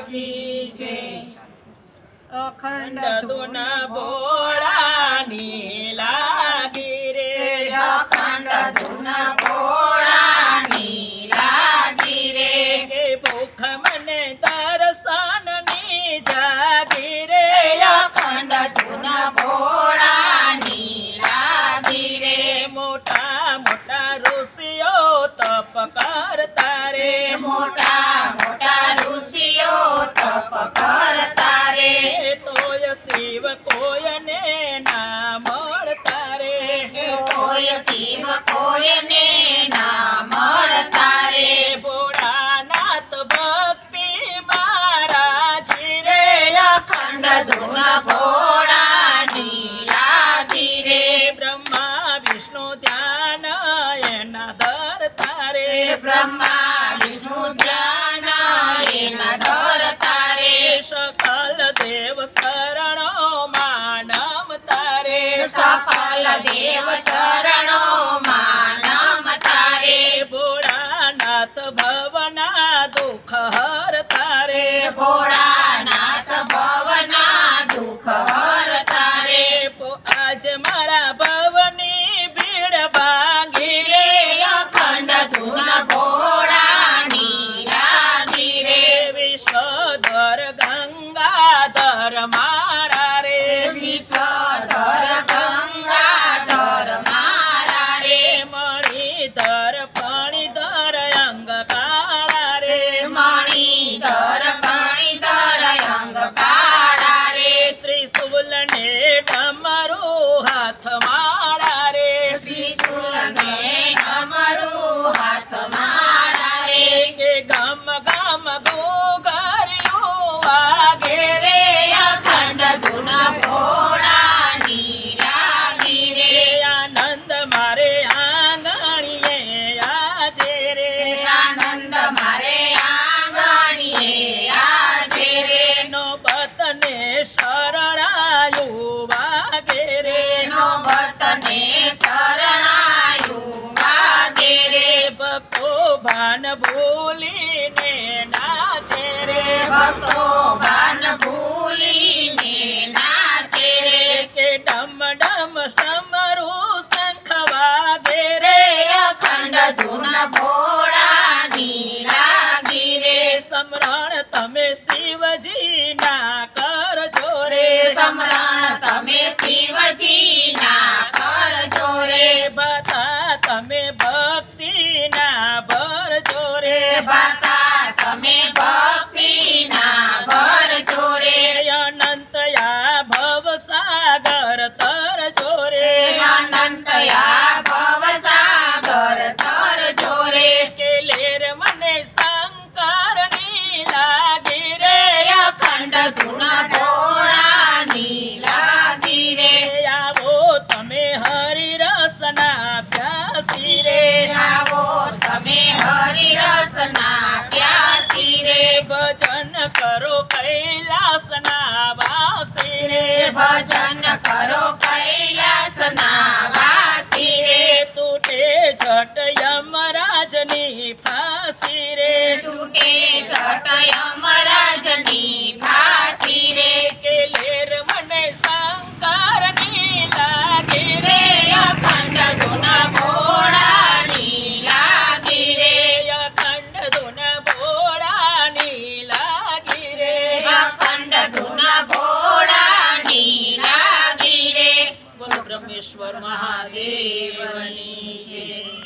કી જય। અખંડ ધૂન ભોળાની લાગી રે, અખંડ ધૂન ભોળાની લાગી રે, કે ભૂખ મને દર્શનની જાગી રે, અખંડ ધૂન ભોળાની લાગી રે, મોટા મોટા ઋષિઓ તપ કરતા રે, મોટા મોટા ઋષિઓ તપ કરતા રે, તોય શિવ કોયને ના મળતા રે, કોઈ શિવ કોઈને ના મળતા રે, ભોળાનાથ ભક્તિ મહારાજી રે, અખંડ ધૂન ભોળાની લાગી રે, બ્રહ્મા વિષ્ણુ ધ્યાન એના ધરતા રે, બ્રહ્મા વિષ્ણુ ધ્યાન એના ધરતા રે, સકલ દેવ શરણો માનમ તારે, સકલ દેવ શરણો નમતા રે, ભોળાનાથ ભવના દુઃખ હરતા રે, ભોળાનાથ ભવના દુઃખ હરતા રે, આજ મારા ભવની ભીડ ભાંગી રે, અખંડ ધૂન ભોળાની લાગી રે, વિશ્વધર ગંગાધર મારા રે, વિશ્વધર ગંગાધર મારા રે, મણિધર ફણિધર અંગ કાળા રે, મણિધર ફણિધર અંગ કાળા રે, ત્રિશુલ ને ડમરું હાથ માળા રે, ત્રિશુલ ને ડમરું હાથ માળા રે, કે ગમ ગમ ગોગર્યું વાગે રે, અખંડ ધૂન ભોળાની લાગી રે, આનંદ મારે આંગણીએ આજે રે, આનંદ મારે આંગણીએ આજે રે, નોબતને શરણાયું વાગે રે, નોબતને શરણાયું વાગે રે, ભક્તો ભાન ભૂલીને નાચે રે, ભક્તો ભાન ભૂલીને નાચે રે, કે ડમ ડમ સમરું શંખ વાગે રે, અખંડ ધૂન ભોળાની લાગી રે, સમરણ તમે શિવજી ના કરજો રે, સમરણ તમે શિવજી ના કરજો રે, બધા તમે ભક્તિ ના ભરજો રે, બાતા તમે ભક્તિ ના ભરજો રે, અનંત આ ભવ સાગર તરજો રે, અનંતયા ભવસાગર તરજો રે, કે લેર મને શંકરની લાગી રે, અખંડ ધૂન ભોળાની લાગી રે, આવો તમે હરિરસના પ્યાસી રે, આવો તમે હરિરસના પ્યાસી રે, ભજન કરો કૈલાસના વાસી રે, ભજન કરો કૈલાસના વાસી રે, તૂટે જટ યમરાજની ફાંસી રે, તૂટે જટ યમરાજની ફાંસી રે, કે લેર મને શંકરની લાગી રે, અખંડ ધૂન ભોળાની લાગી રે, અખંડ ધૂન ભોળાની લાગી રે, અખંડ ધૂન ભોળાની લાગી રે, બોલો બ્રહ્મેશ્વર મહાદેવની જય।